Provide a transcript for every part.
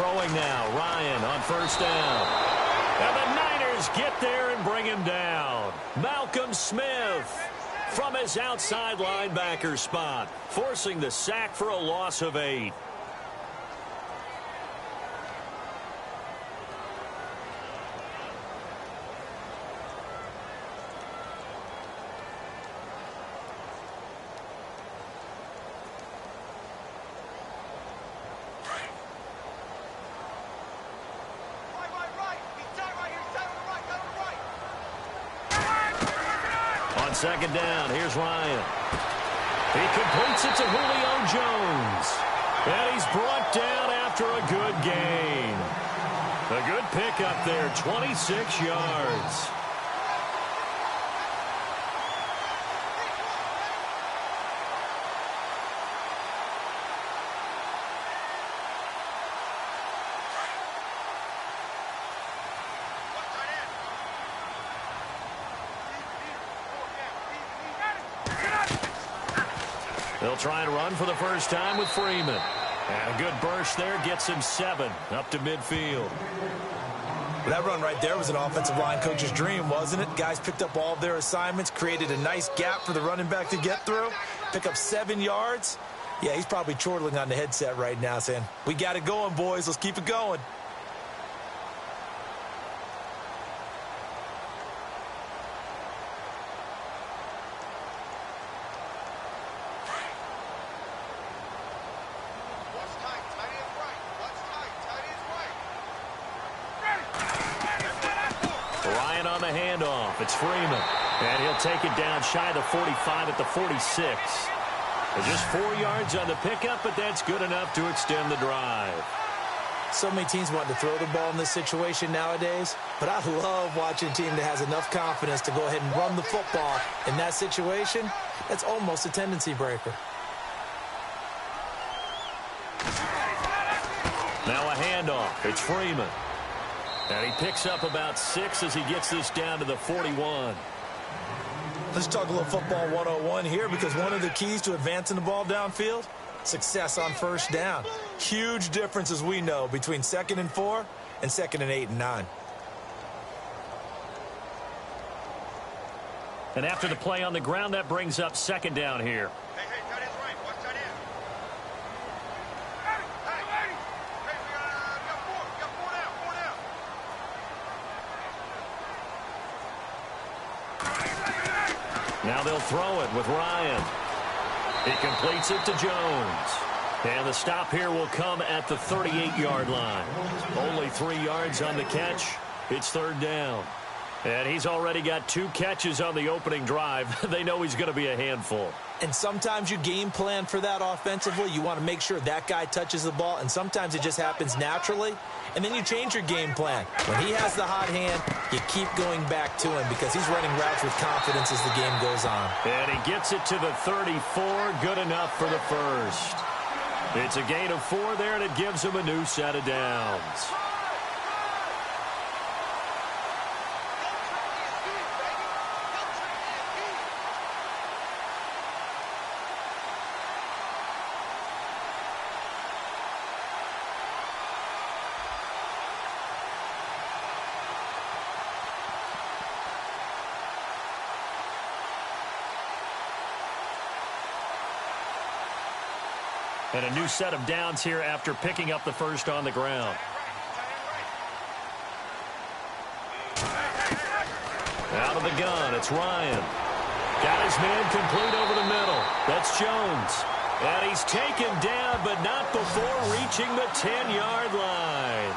throwing now. Ryan on first down. And the Niners get there and bring him down. Malcolm Smith from his outside linebacker spot, forcing the sack for a loss of 8. Second down, here's Ryan. He completes it to Julio Jones. And he's brought down after a good gain. A good pickup there, 26 yards. They'll try and run for the first time with Freeman. And a good burst there gets him 7 up to midfield. That run right there was an offensive line coach's dream, wasn't it? Guys picked up all of their assignments, created a nice gap for the running back to get through, pick up 7 yards. Yeah, he's probably chortling on the headset right now saying, we got it going, boys. Let's keep it going. It's Freeman, and he'll take it down shy of the 45 at the 46. And just 4 yards on the pickup, but that's good enough to extend the drive. So many teams want to throw the ball in this situation nowadays, but I love watching a team that has enough confidence to go ahead and run the football. In that situation, that's almost a tendency breaker. Now a handoff. It's Freeman. And he picks up about 6 as he gets this down to the 41. Let's talk a little football 101 here, because one of the keys to advancing the ball downfield, success on first down. Huge difference, as we know, between 2nd and 4 and 2nd and 8 and 9. And after the play on the ground, that brings up 2nd down here. Now they'll throw it with Ryan. He completes it to Jones. And the stop here will come at the 38-yard line. Only 3 yards on the catch. It's 3rd down. And he's already got 2 catches on the opening drive. They know he's going to be a handful. And sometimes you game plan for that offensively. You want to make sure that guy touches the ball, and sometimes it just happens naturally. And then you change your game plan. When he has the hot hand, you keep going back to him because he's running routes with confidence as the game goes on. And he gets it to the 34. Good enough for the first. It's a gain of 4 there, and it gives him a new set of downs. And a new set of downs here after picking up the first on the ground. Out of the gun, it's Ryan. Got his man complete over the middle. That's Jones. And he's taken down, but not before reaching the 10-yard line.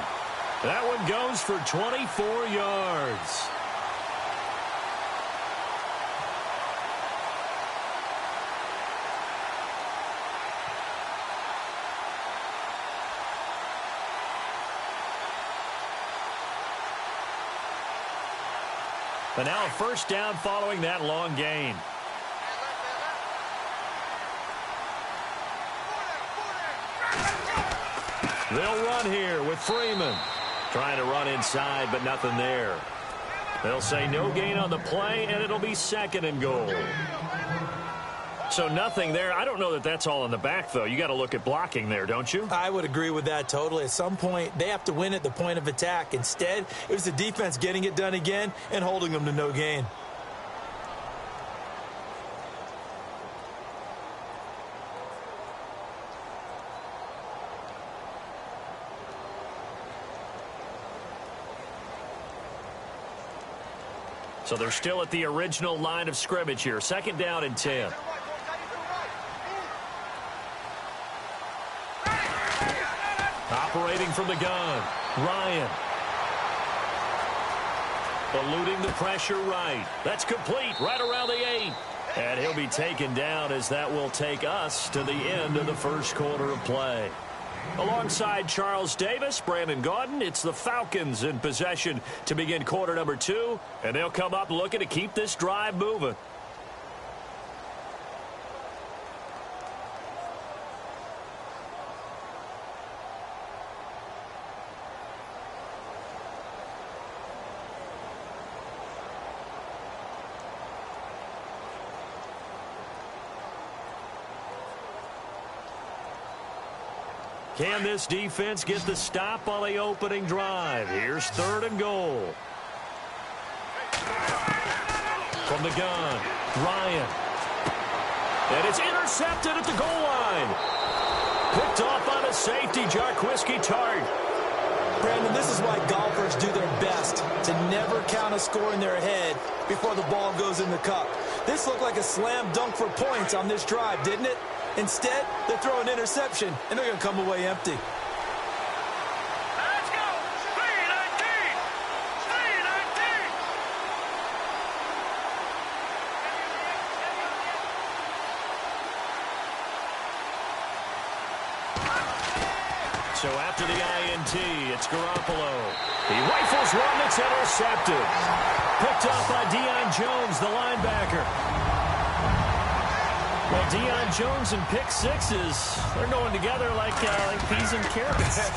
That one goes for 24 yards. And now a first down following that long gain. They'll run here with Freeman. Trying to run inside, but nothing there. They'll say no gain on the play, and it'll be 2nd and goal. So nothing there. I don't know that that's all in the back, though. You got to look at blocking there, don't you? I would agree with that totally. At some point, they have to win at the point of attack. Instead, it was the defense getting it done again and holding them to no gain. So they're still at the original line of scrimmage here. 2nd down and 10. Operating from the gun, Ryan. Eluding the pressure right. That's complete right around the 8. And he'll be taken down as that will take us to the end of the first quarter of play. Alongside Charles Davis, Brandon Gaudin, it's the Falcons in possession to begin quarter number 2. And they'll come up looking to keep this drive moving. Can this defense get the stop on the opening drive? Here's 3rd and goal. From the gun, Ryan. And it's intercepted at the goal line. Picked off on a safety, Jarquiski Tart. Brandon, this is why golfers do their best to never count a score in their head before the ball goes in the cup. This looked like a slam dunk for points on this drive, didn't it? Instead, they throw an interception, and they're going to come away empty. Let's go! 319! 319! So after the INT, it's Garoppolo. He rifles one that's intercepted. Picked up by Deion Jones, the linebacker. Well, Deion Jones and pick sixes, they're going together like peas and carrots. Oh,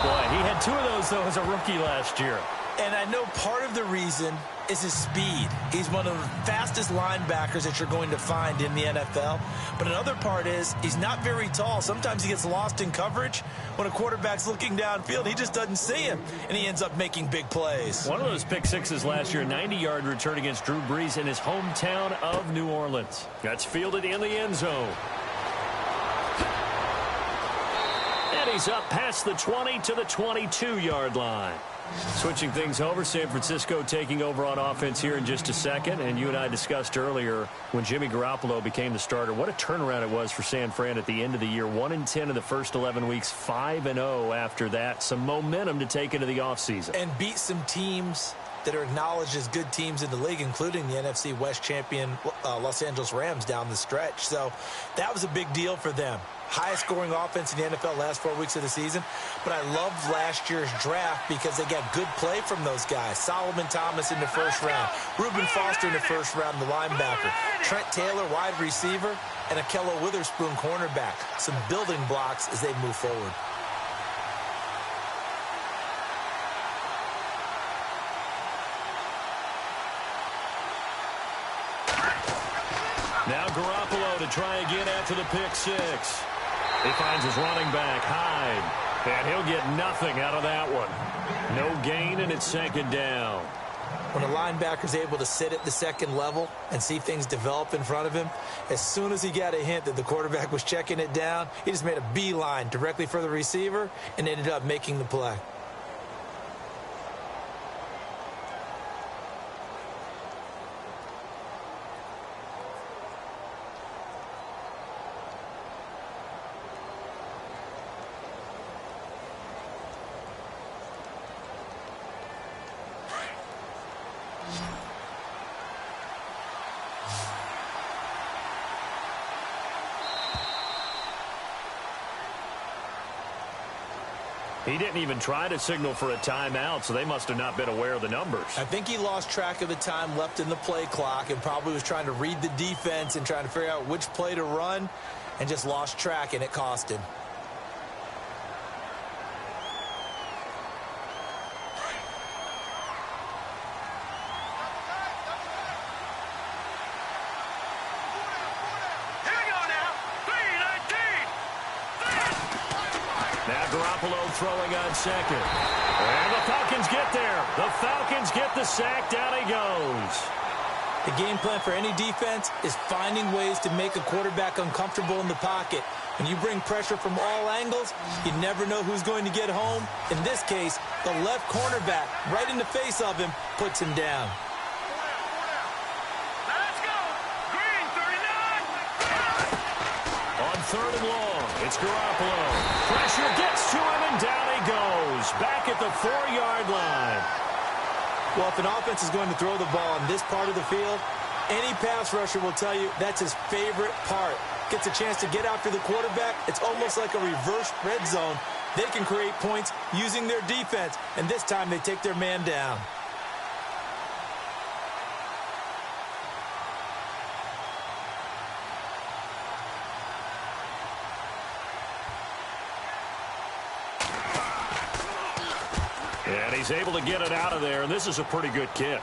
boy. He had 2 of those, though, as a rookie last year. And I know part of the reason is his speed. He's one of the fastest linebackers that you're going to find in the NFL. But another part is he's not very tall. Sometimes he gets lost in coverage. When a quarterback's looking downfield, he just doesn't see him, and he ends up making big plays. One of those pick sixes last year, 90-yard return against Drew Brees in his hometown of New Orleans. That's fielded in the end zone. And he's up past the 20 to the 22-yard line. Switching things over, San Francisco taking over on offense here in just a second. And you and I discussed earlier when Jimmy Garoppolo became the starter, what a turnaround it was for San Fran at the end of the year. 1-10 in the first 11 weeks, 5-0 after that. Some momentum to take into the offseason. And beat some teams that are acknowledged as good teams in the league, including the NFC West champion Los Angeles Rams down the stretch. So that was a big deal for them. Highest scoring offense in the NFL last 4 weeks of the season. But I loved last year's draft because they got good play from those guys. Solomon Thomas in the first round. Reuben Foster in the first round, the linebacker. Trent Taylor, wide receiver. And Akello Witherspoon, cornerback. Some building blocks as they move forward. Now Garoppolo to try again after the pick six. He finds his running back, Hyde. And he'll get nothing out of that one. No gain, and it's 2nd down. When a linebacker's able to sit at the second level and see things develop in front of him, as soon as he got a hint that the quarterback was checking it down, he just made a beeline directly for the receiver and ended up making the play. He didn't even try to signal for a timeout, so they must have not been aware of the numbers. I think he lost track of the time left in the play clock and probably was trying to read the defense and trying to figure out which play to run and just lost track, and it cost him. throwing on second. And the Falcons get there. The Falcons get the sack. Down he goes. The game plan for any defense is finding ways to make a quarterback uncomfortable in the pocket. When you bring pressure from all angles, you never know who's going to get home. In this case, the left cornerback, right in the face of him, puts him down. Let's go. Green 39. On 3rd and long, it's Garoppolo. Pressure gets to him, and down he goes. Back at the 4-yard line. Well, if an offense is going to throw the ball in this part of the field, any pass rusher will tell you that's his favorite part. Gets a chance to get after the quarterback. It's almost like a reverse red zone. They can create points using their defense, and this time they take their man down. And he's able to get it out of there, and this is a pretty good kick.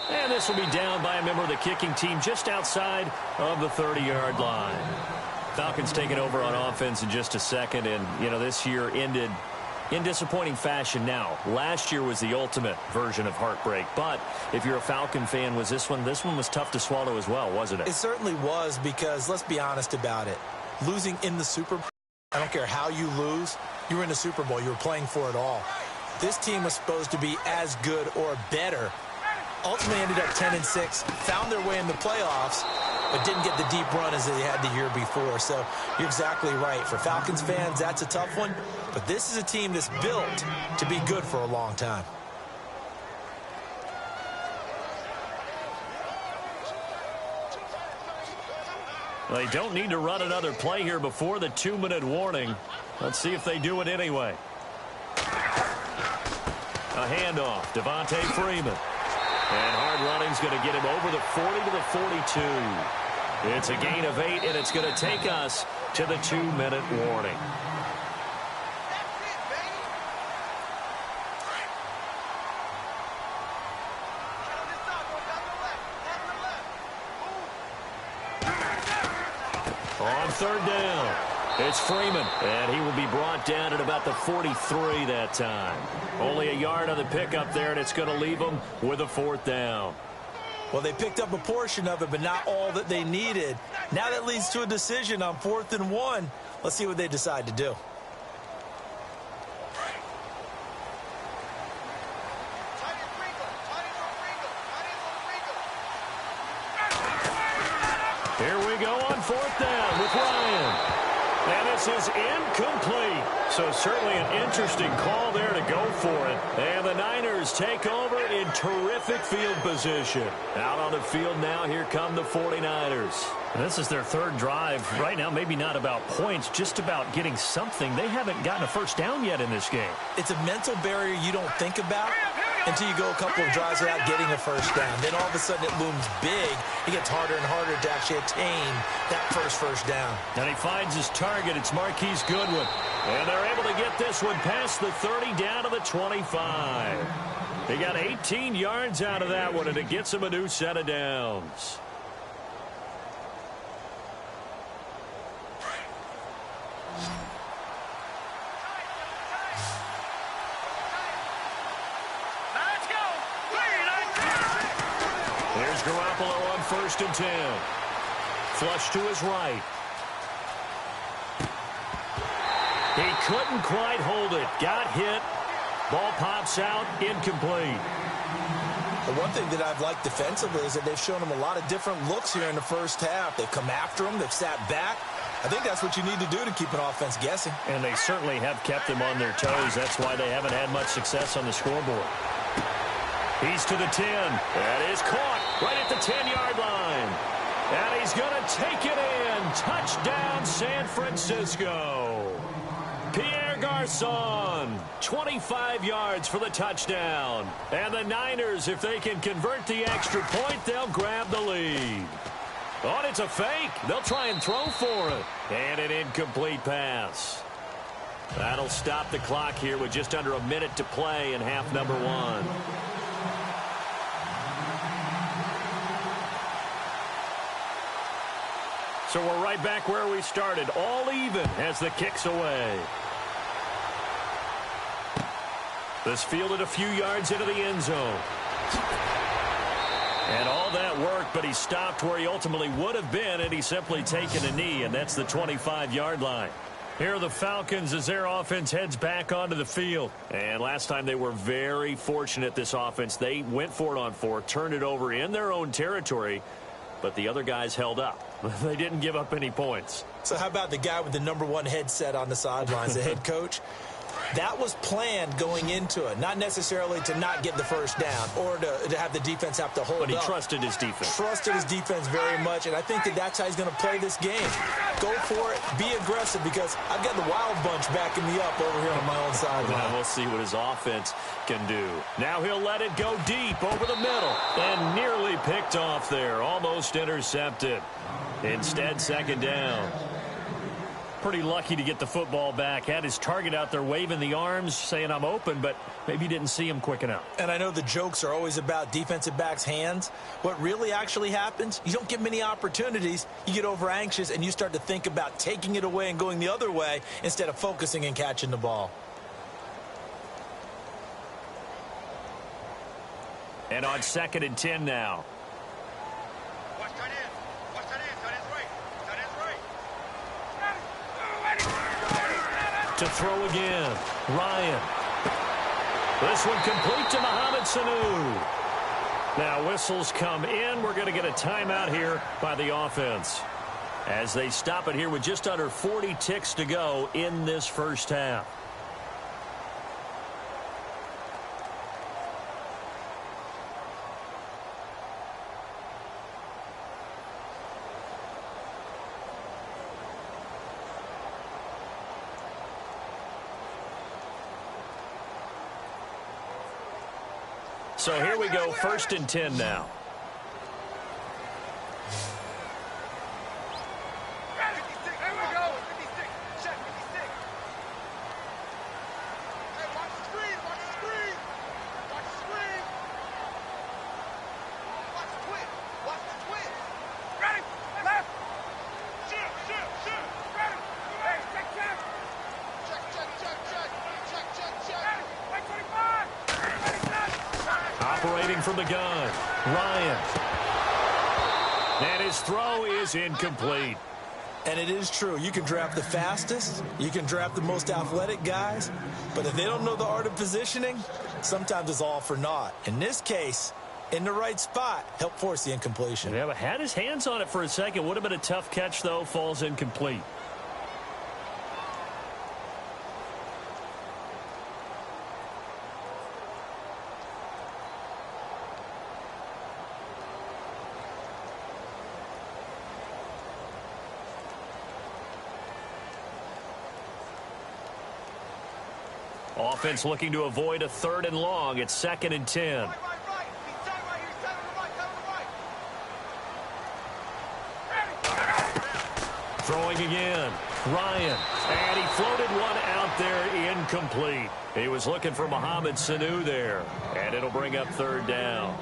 And this will be down by a member of the kicking team just outside of the 30-yard line. Falcons taking over on offense in just a second, and, you know, this year ended in disappointing fashion now. Last year was the ultimate version of heartbreak, but if you're a Falcon fan, was this one was tough to swallow as well, wasn't it? It certainly was, because let's be honest about it. Losing in the Super Bowl, I don't care how you lose, you were in the Super Bowl. You were playing for it all. This team was supposed to be as good or better. Ultimately ended up 10-6, found their way in the playoffs, but didn't get the deep run as they had the year before. So you're exactly right. For Falcons fans, that's a tough one. But this is a team that's built to be good for a long time. Well, they don't need to run another play here before the 2-minute warning. Let's see if they do it anyway. A handoff, Devontae Freeman. And hard running's going to get him over the 40 to the 42. It's a gain of 8, and it's going to take us to the 2-minute warning. On 3rd down, it's Freeman, and he will be brought down at about the 43 that time. Only a yard on the pickup there, and it's going to leave them with a 4th down. Well, they picked up a portion of it, but not all that they needed. Now that leads to a decision on 4th and 1. Let's see what they decide to do. Here we go on 4th down with Ryan. And this is incomplete. So certainly an interesting call there to go for it. And the Niners take over in terrific field position. Out on the field now, here come the 49ers. And this is their 3rd drive. Right now, maybe not about points, just about getting something. They haven't gotten a 1st down yet in this game. It's a mental barrier you don't think about until you go a couple of drives without getting a 1st down. Then all of a sudden it looms big. It gets harder and harder to actually attain that first down. And he finds his target. It's Marquise Goodwin. And they're able to get this one past the 30 down to the 25. They got 18 yards out of that one, and it gets him a new set of downs. Here's Garoppolo on 1st and 10. Flush to his right. He couldn't quite hold it. Got hit. Ball pops out. Incomplete. The one thing that I've liked defensively is that they've shown him a lot of different looks here in the 1st half. They've come after him. They've sat back. I think that's what you need to do to keep an offense guessing. And they certainly have kept them on their toes. That's why they haven't had much success on the scoreboard. He's to the 10. That is caught right at the 10-yard line. And he's going to take it in. Touchdown, San Francisco. Pierre Garçon, 25 yards for the touchdown. And the Niners, if they can convert the extra point, they'll grab the lead. Oh, and it's a fake. They'll try and throw for it. And an incomplete pass. That'll stop the clock here with just under a minute to play in half number 1. So we're right back where we started, all even as the kick's away. This fielded a few yards into the end zone. And all that work, but he stopped where he ultimately would have been, and he's simply taken a knee, and that's the 25-yard line. Here are the Falcons as their offense heads back onto the field. And last time they were very fortunate, this offense. They went for it on 4, turned it over in their own territory, but the other guys held up. They didn't give up any points. So how about the guy with the #1 headset on the sidelines, the head coach? That was planned going into it, not necessarily to not get the first down or to have the defense have to hold up. But he trusted his defense. Trusted his defense very much, and I think that's how he's going to play this game. Go for it, be aggressive, because I've got the wild bunch backing me up over here on my own sideline. Now we'll see what his offense can do. Now he'll let it go deep over the middle, and nearly picked off there, almost intercepted. Instead, second down. Pretty lucky to get the football back. Had his target out there waving the arms, saying I'm open, but maybe didn't see him quick enough. And I know the jokes are always about defensive backs' hands. What really actually happens, you don't get many opportunities. You get over anxious, and you start to think about taking it away and going the other way instead of focusing and catching the ball. And on 2nd and 10 now. To throw again, Ryan. This one complete to Mohamed Sanu. Now whistles come in. We're going to get a timeout here by the offense as they stop it here with just under 40 ticks to go in this first half. So here we go, 1st and 10 now. Operating from the gun, Ryan. And his throw is incomplete. And it is true. You can draft the fastest. You can draft the most athletic guys. But if they don't know the art of positioning, sometimes it's all for naught. In this case, in the right spot, helped force the incompletion. Yeah, but had his hands on it for a second. Would have been a tough catch, though. Falls incomplete. Offense looking to avoid a 3rd and long. It's 2nd and 10. Throwing again, Ryan. And he floated one out there incomplete. He was looking for Mohamed Sanu there. And it'll bring up 3rd down.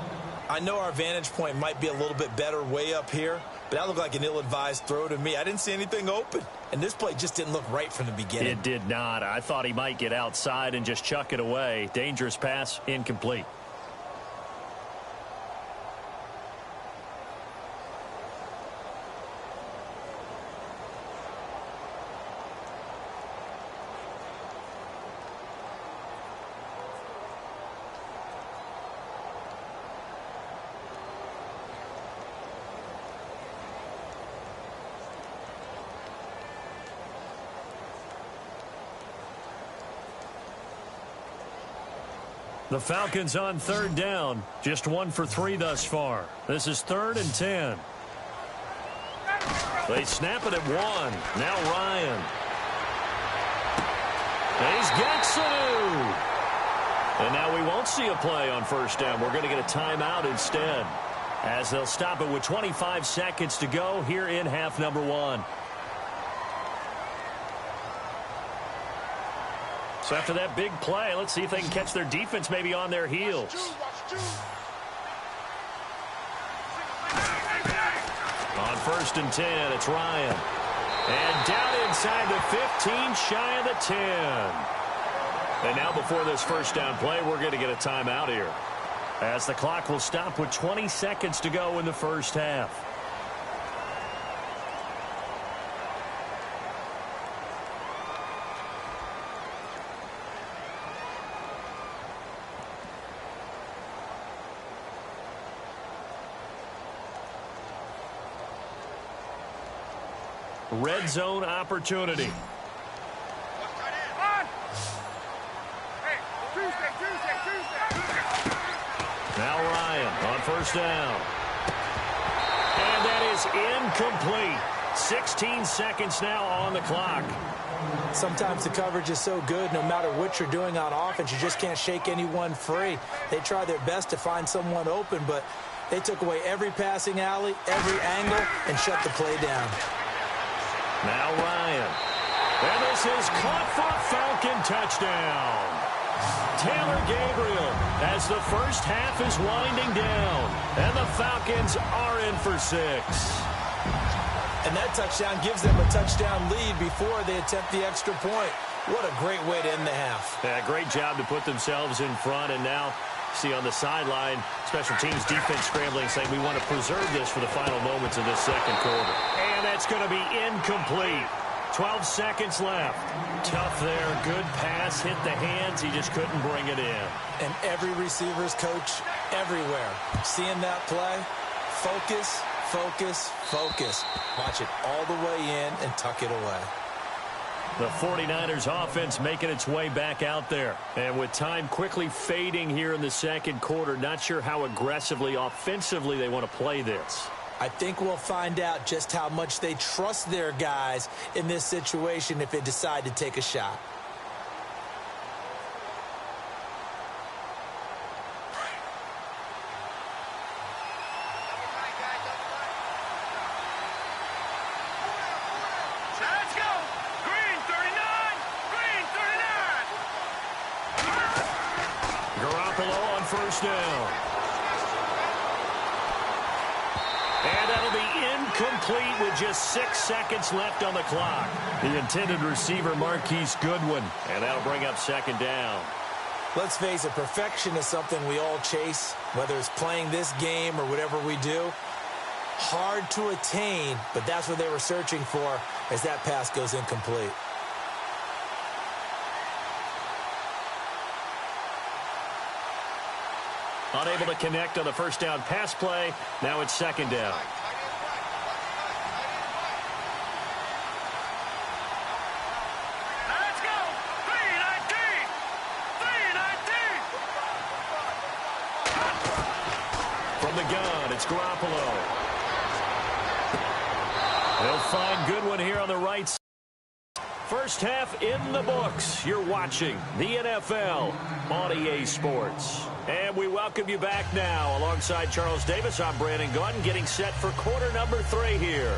I know our vantage point might be a little bit better way up here, but that looked like an ill-advised throw to me. I didn't see anything open, and this play just didn't look right from the beginning. It did not. I thought he might get outside and just chuck it away. Dangerous pass, incomplete. The Falcons on 3rd down. Just 1 for 3 thus far. This is 3rd and 10. They snap it at 1. Now Ryan. He's got Sanu. And now we won't see a play on 1st down. We're going to get a timeout instead, as they'll stop it with 25 seconds to go here in half number 1. So after that big play, let's see if they can catch their defense maybe on their heels. On 1st and 10. It's Ryan. And down inside the 15, shy of the 10. And now before this first down play, we're going to get a timeout here, as the clock will stop with 20 seconds to go in the first half. Red zone opportunity. Now Ryan on 1st down. And that is incomplete. 16 seconds now on the clock. Sometimes the coverage is so good, no matter what you're doing on offense, you just can't shake anyone free. They try their best to find someone open, but they took away every passing alley, every angle, and shut the play down. Now Ryan. And this is caught for a Falcon touchdown. Taylor Gabriel as the first half is winding down. And the Falcons are in for 6. And that touchdown gives them a touchdown lead before they attempt the extra point. What a great way to end the half. Yeah, great job to put themselves in front. And now, see on the sideline, special teams defense scrambling, saying we want to preserve this for the final moments of this second quarter. And that's going to be incomplete. 12 seconds left. Tough there. Good pass. Hit the hands. He just couldn't bring it in. And every receiver's coach everywhere, seeing that play, focus, focus, focus. Watch it all the way in and tuck it away. The 49ers offense making its way back out there. And with time quickly fading here in the second quarter, not sure how aggressively, offensively they want to play this. I think we'll find out just how much they trust their guys in this situation if they decide to take a shot. Let's go! Green 39! Green 39! Garoppolo on 1st down. And that'll be incomplete with just 6 seconds left on the clock. The intended receiver, Marquise Goodwin. And that'll bring up 2nd down. Let's face it, perfection is something we all chase, whether it's playing this game or whatever we do. Hard to attain, but that's what they were searching for as that pass goes incomplete. Unable to connect on the 1st down pass play. Now it's 2nd down. Let's go! 319! 319! From the gun, it's Garoppolo. They'll find Goodwin here on the right side. First half in the books. You're watching the NFL on EA Sports. And we welcome you back now. Alongside Charles Davis, I'm Brandon Gunn, getting set for quarter number 3 here.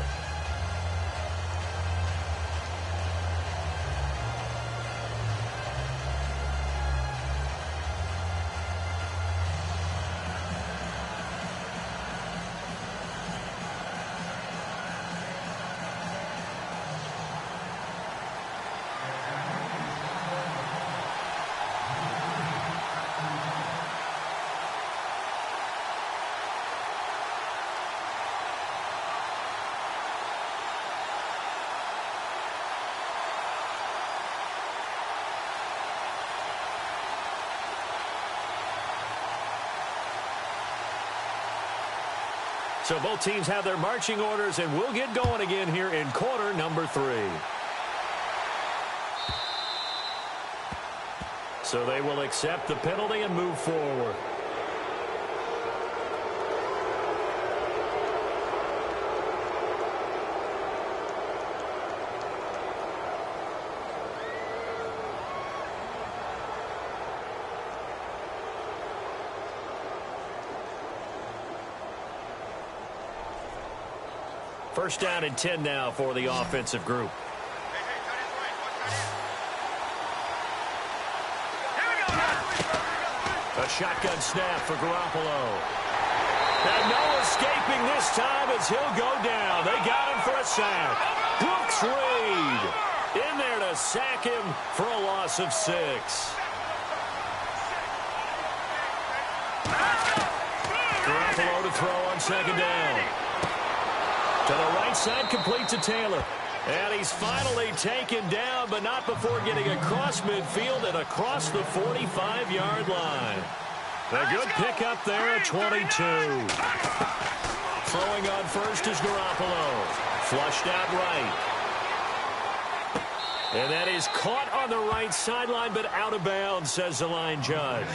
So both teams have their marching orders, and we'll get going again here in quarter number 3. So they will accept the penalty and move forward. First down and 10 now for the offensive group. A shotgun snap for Garoppolo. And no escaping this time as he'll go down. They got him for a sack. Brooks Reed in there to sack him for a loss of 6. Garoppolo to throw on 2nd down. To the right side, complete to Taylor. And he's finally taken down, but not before getting across midfield and across the 45-yard line. A good pickup there at 22. Throwing on first is Garoppolo. Flushed out right. And that is caught on the right sideline, but out of bounds, says the line judge.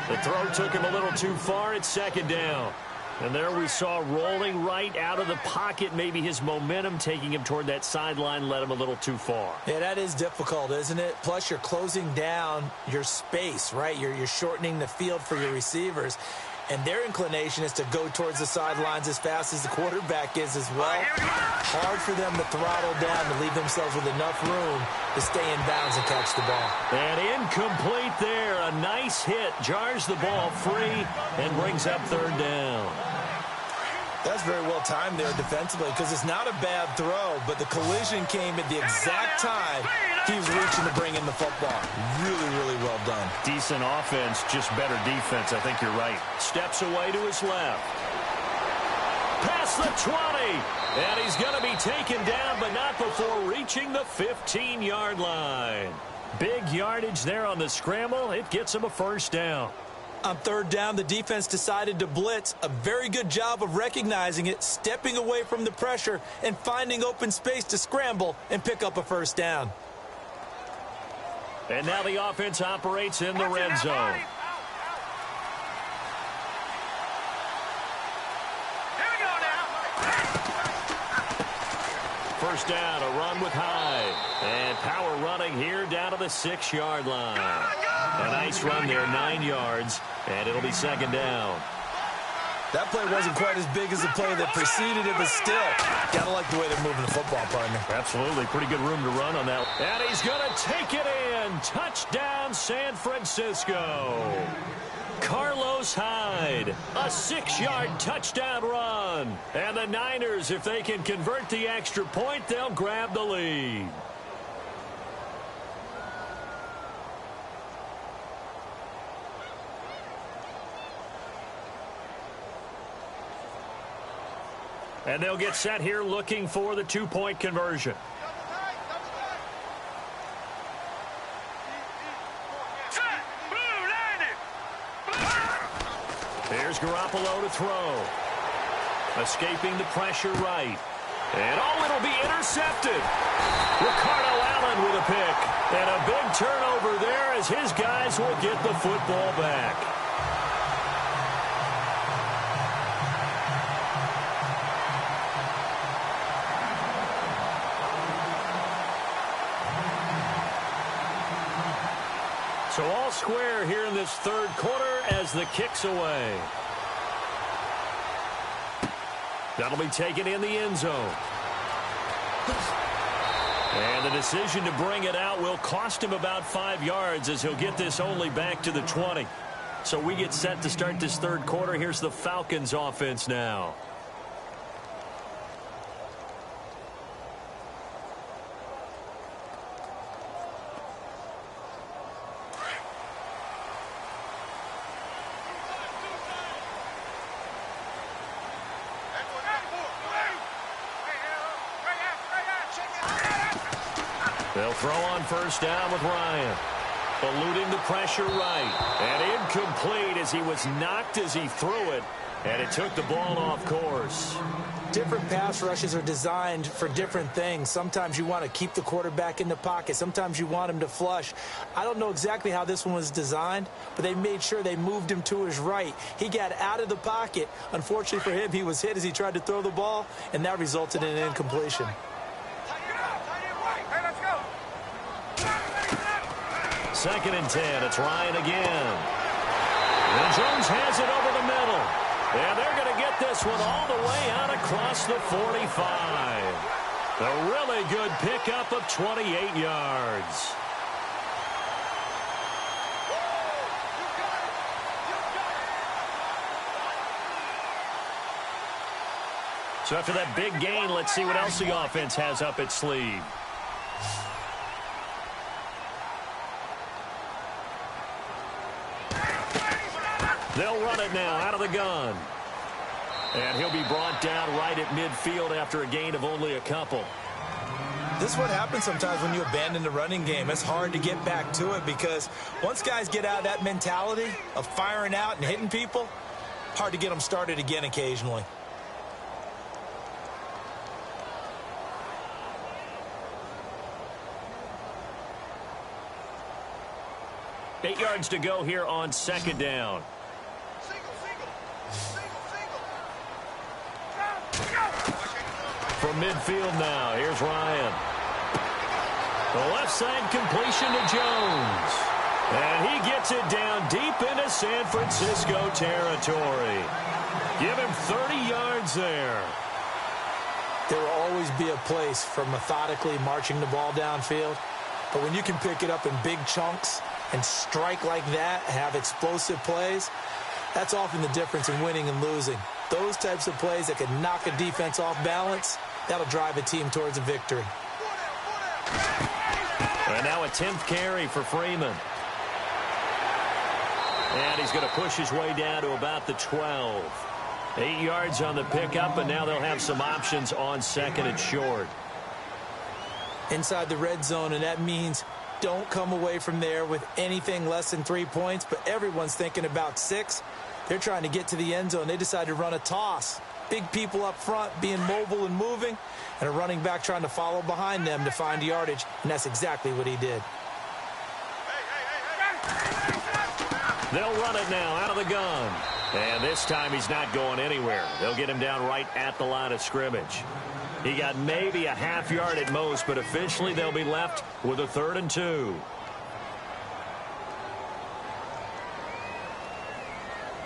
The throw took him a little too far at 2nd down. And there we saw rolling right out of the pocket. Maybe his momentum taking him toward that sideline led him a little too far. Yeah, that is difficult, isn't it? Plus, you're closing down your space, right? You're shortening the field for your receivers. And their inclination is to go towards the sidelines as fast as the quarterback is as well. Hard for them to throttle down to leave themselves with enough room to stay in bounds and catch the ball. And incomplete there. A nice hit. Jars the ball free and brings up 3rd down. That's very well timed there defensively because it's not a bad throw, but the collision came at the exact time he was reaching to bring in the football. Really, really well done. Decent offense, just better defense. I think you're right. Steps away to his left. Past the 20. And he's going to be taken down, but not before reaching the 15-yard line. Big yardage there on the scramble. It gets him a 1st down. On 3rd down, the defense decided to blitz. A very good job of recognizing it, stepping away from the pressure, and finding open space to scramble and pick up a 1st down. And now the offense operates in the red zone. First down, a run with Hyde. And power running here down to the 6-yard line. A nice run there, 9 yards, and it'll be 2nd down. That play wasn't quite as big as the play that preceded it, but still, gotta like the way they're moving the football, partner. Absolutely, pretty good room to run on that. And he's gonna take it in. Touchdown, San Francisco. Carlos Hyde, a 6-yard touchdown run. And the Niners, if they can convert the extra point, they'll grab the lead. And they'll get set here looking for the 2-point conversion. Here's Garoppolo to throw. Escaping the pressure right. And it'll be intercepted. Ricardo Allen with a pick. And a big turnover there as his guys will get the football back. So all square here in this 3rd quarter as the kick's away. That'll be taken in the end zone. And the decision to bring it out will cost him about 5 yards as he'll get this only back to the 20. So we get set to start this 3rd quarter. Here's the Falcons offense now. They'll throw on first down with Ryan. Eluding the pressure right. And incomplete as he was knocked as he threw it. And it took the ball off course. Different pass rushes are designed for different things. Sometimes you want to keep the quarterback in the pocket. Sometimes you want him to flush. I don't know exactly how this one was designed, but they made sure they moved him to his right. He got out of the pocket. Unfortunately for him, he was hit as he tried to throw the ball, and that resulted in an incompletion. 2nd and 10. It's Ryan again. And Jones has it over the middle. And they're going to get this one all the way out across the 45. A really good pickup of 28 yards. So after that big gain, let's see what else the offense has up its sleeve. They'll run it now out of the gun. And he'll be brought down right at midfield after a gain of only a couple. This is what happens sometimes when you abandon the running game. It's hard to get back to it because once guys get out of that mentality of firing out and hitting people, hard to get them started again occasionally. Eight yards to go here on second down. From midfield now, here's Ryan. The left side completion to Jones. And he gets it down deep into San Francisco territory. Give him 30 yards there. There will always be a place for methodically marching the ball downfield. But when you can pick it up in big chunks and strike like that, have explosive plays, that's often the difference in winning and losing. Those types of plays that can knock a defense off balance, that'll drive a team towards a victory. And now a 10th carry for Freeman. And he's going to push his way down to about the 12. 8 yards on the pickup, and now they'll have some options on second and short. Inside the red zone, and that means don't come away from there with anything less than 3 points, but everyone's thinking about 6. They're trying to get to the end zone. They decide to run a toss. Big people up front being mobile and moving, and a running back trying to follow behind them to find yardage, and that's exactly what he did. They'll run it now out of the gun. And this time he's not going anywhere. They'll get him down right at the line of scrimmage. He got maybe a half yard at most, but officially they'll be left with a 3rd and 2.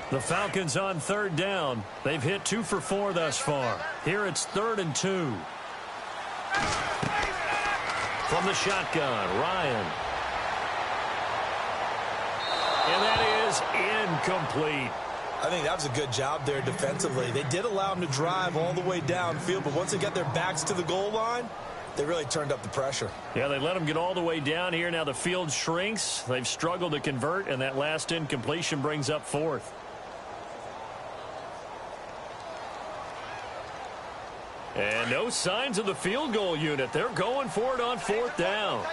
The Falcons on 3rd down. They've hit 2 for 4 thus far. Here it's 3rd and 2. From the shotgun, Ryan. And that is incomplete. I think that was a good job there defensively. They did allow them to drive all the way downfield, but once they got their backs to the goal line, they really turned up the pressure. Yeah, they let them get all the way down here. Now the field shrinks. They've struggled to convert, and that last incompletion brings up 4th. And no signs of the field goal unit. They're going for it on 4th down.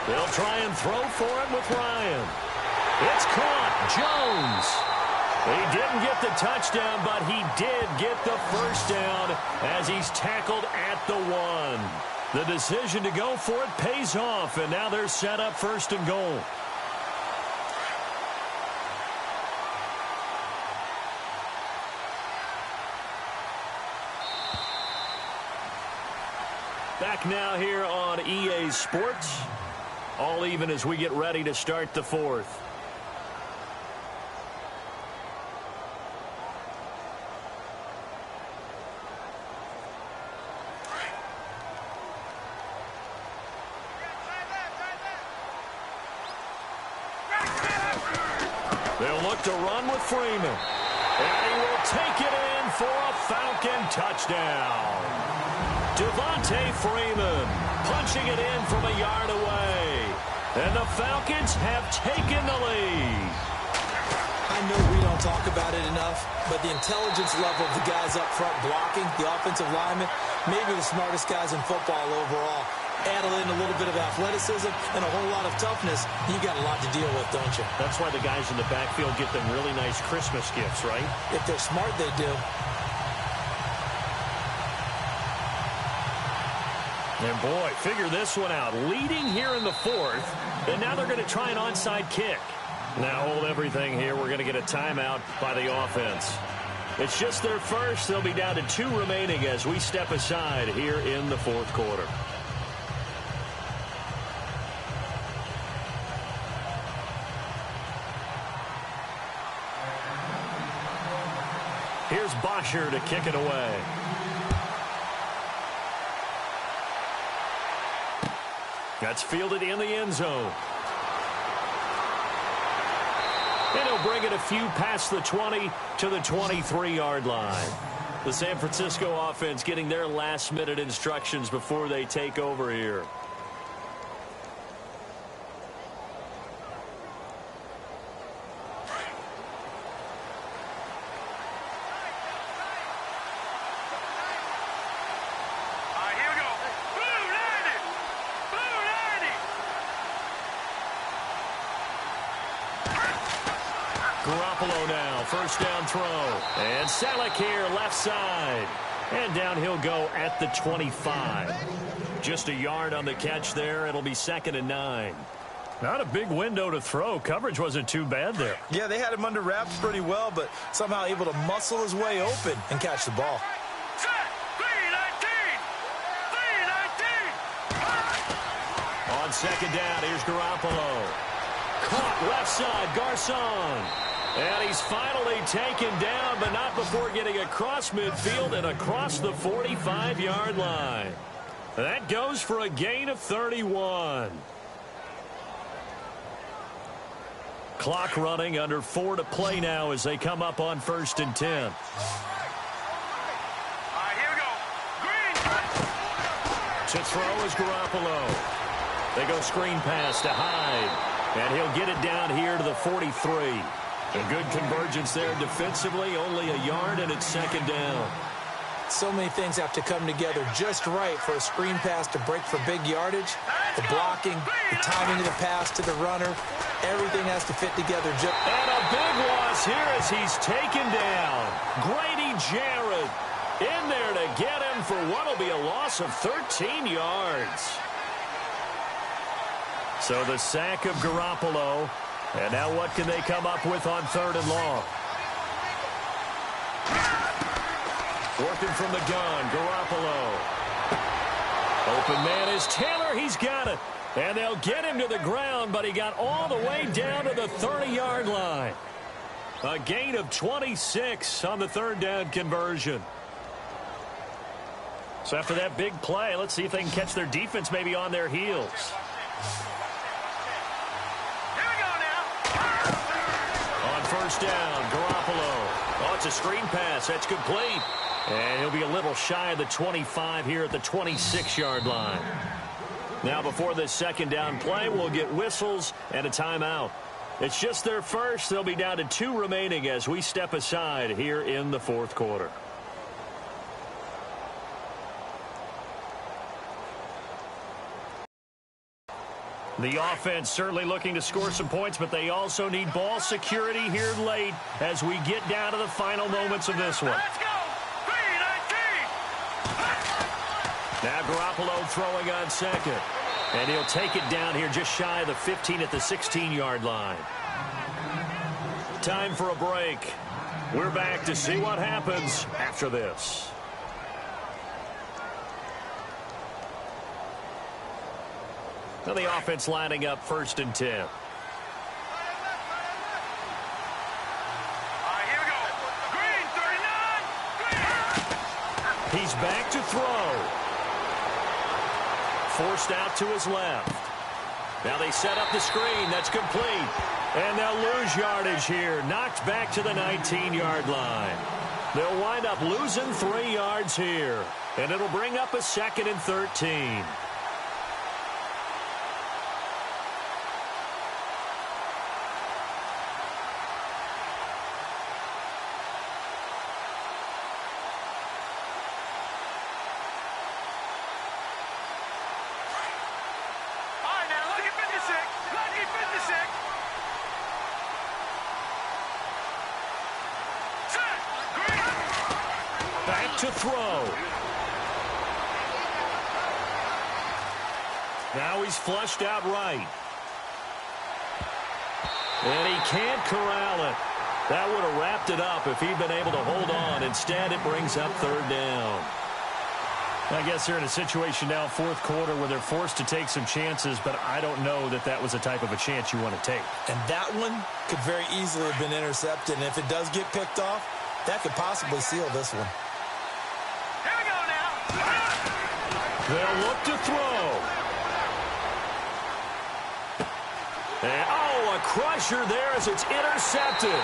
They'll try and throw for it with Ryan. It's caught. Jones. He didn't get the touchdown, but he did get the first down as he's tackled at the 1. The decision to go for it pays off, and now they're set up 1st and goal. Back now here on EA Sports. All even as we get ready to start the 4th. They'll look to run with Freeman. And he will take it in for a Falcon touchdown. Devontae Freeman punching it in from a yard away. And the Falcons have taken the lead. I know we don't talk about it enough, but the intelligence level of the guys up front blocking, the offensive linemen, maybe the smartest guys in football overall. Add in a little bit of athleticism and a whole lot of toughness, you got a lot to deal with, don't you? That's why the guys in the backfield get them really nice Christmas gifts, right? If they're smart, they do. And boy, figure this one out. Leading here in the 4th, and now they're going to try an onside kick. Now hold everything here. We're going to get a timeout by the offense. It's just their first. They'll be down to 2 remaining as we step aside here in the 4th quarter. Here's Bosher to kick it away. That's fielded in the end zone. And he'll bring it a few past the 20 to the 23-yard line. The San Francisco offense getting their last-minute instructions before they take over here. Garoppolo now, first down throw. And Salek here, left side. And down he'll go at the 25. Just a yard on the catch there. It'll be 2nd and 9. Not a big window to throw. Coverage wasn't too bad there. Yeah, they had him under wraps pretty well, but somehow able to muscle his way open and catch the ball. On 2nd down, here's Garoppolo. Caught left side, Garcon. And he's finally taken down, but not before getting across midfield and across the 45-yard line. That goes for a gain of 31. Clock running, under 4 to play now as they come up on 1st and 10. Here we go. Green. To throw is Garoppolo. They go screen pass to Hyde. And he'll get it down here to the 43. A good convergence there defensively, only a yard, and it's 2nd down. So many things have to come together just right for a screen pass to break for big yardage. The blocking, the timing of the pass to the runner, everything has to fit together. And a big loss here as he's taken down. Grady Jarrett in there to get him for what will be a loss of 13 yards. So the sack of Garoppolo. And now what can they come up with on 3rd and long? Working from the gun, Garoppolo. Open man is Taylor. He's got it. And they'll get him to the ground, but he got all the way down to the 30-yard line. A gain of 26 on the 3rd down conversion. So after that big play, let's see if they can catch their defense maybe on their heels. First down, Garoppolo. Oh, it's a screen pass. That's complete. And he'll be a little shy of the 25 here at the 26-yard line. Now, before this 2nd down play, we'll get whistles and a timeout. It's just their first. They'll be down to 2 remaining as we step aside here in the 4th quarter. The offense certainly looking to score some points, but they also need ball security here late as we get down to the final moments of this one. Let's go. 3-19. Now Garoppolo throwing on 2nd. And he'll take it down here just shy of the 15 at the 16-yard line. Time for a break. We're back to see what happens after this. Now the offense lining up 1st and 10. Here we go. Green, 39. Green. He's back to throw. Forced out to his left. Now they set up the screen. That's complete. And they'll lose yardage here. Knocked back to the 19-yard line. They'll wind up losing 3 yards here. And it'll bring up a 2nd and 13. To throw. Now he's flushed out right. And he can't corral it. That would have wrapped it up if he'd been able to hold on. Instead, it brings up 3rd down. I guess they're in a situation now, 4th quarter, where they're forced to take some chances, but I don't know that that was the type of a chance you want to take. And that one could very easily have been intercepted. And if it does get picked off, that could possibly seal this one. They'll look to throw. And, oh, a crusher there as it's intercepted.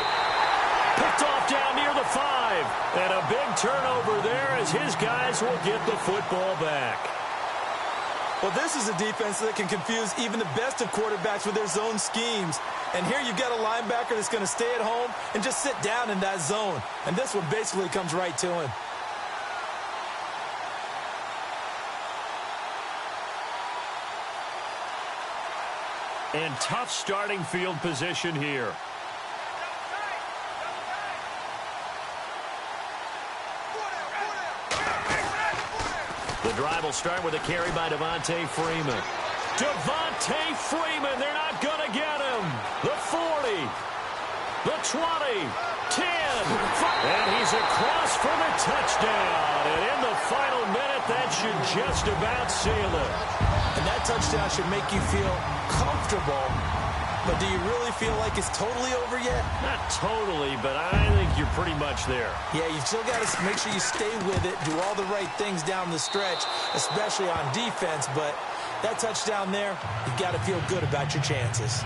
Picked off down near the 5. And a big turnover there as his guys will get the football back. Well, this is a defense that can confuse even the best of quarterbacks with their zone schemes. And here you've got a linebacker that's going to stay at home and just sit down in that zone. And this one basically comes right to him. And tough starting field position here. The drive will start with a carry by Devontae Freeman. Devontae Freeman, they're not going to get him. The 40, the 20, 10, 5. And he's across for the touchdown. And in the final minute, that should just about seal it. And that touchdown should make you feel comfortable. But do you really feel like it's totally over yet? Not totally, but I think you're pretty much there. Yeah, you've still got to make sure you stay with it, do all the right things down the stretch, especially on defense. But that touchdown there, you've got to feel good about your chances.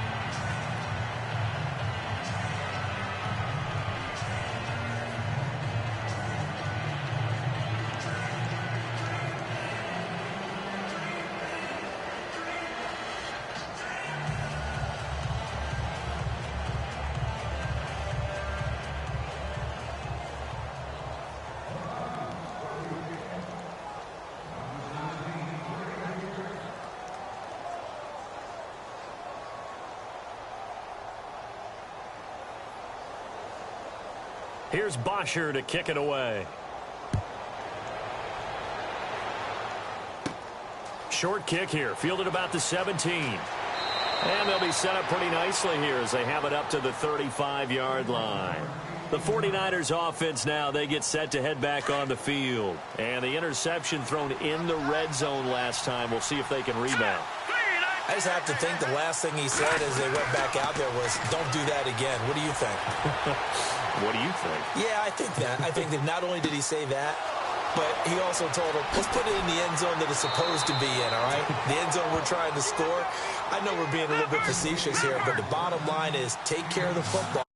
Here's Bosher to kick it away. Short kick here, fielded about the 17. And they'll be set up pretty nicely here as they have it up to the 35-yard line. The 49ers offense now, they get set to head back on the field. And the interception thrown in the red zone last time. We'll see if they can rebound. I just have to think the last thing he said as they went back out there was, don't do that again. What do you think? What do you think? Yeah, I think that. I think that not only did he say that, but he also told him, let's put it in the end zone that it's supposed to be in, all right? The end zone we're trying to score. I know we're being a little bit facetious here, but the bottom line is take care of the football.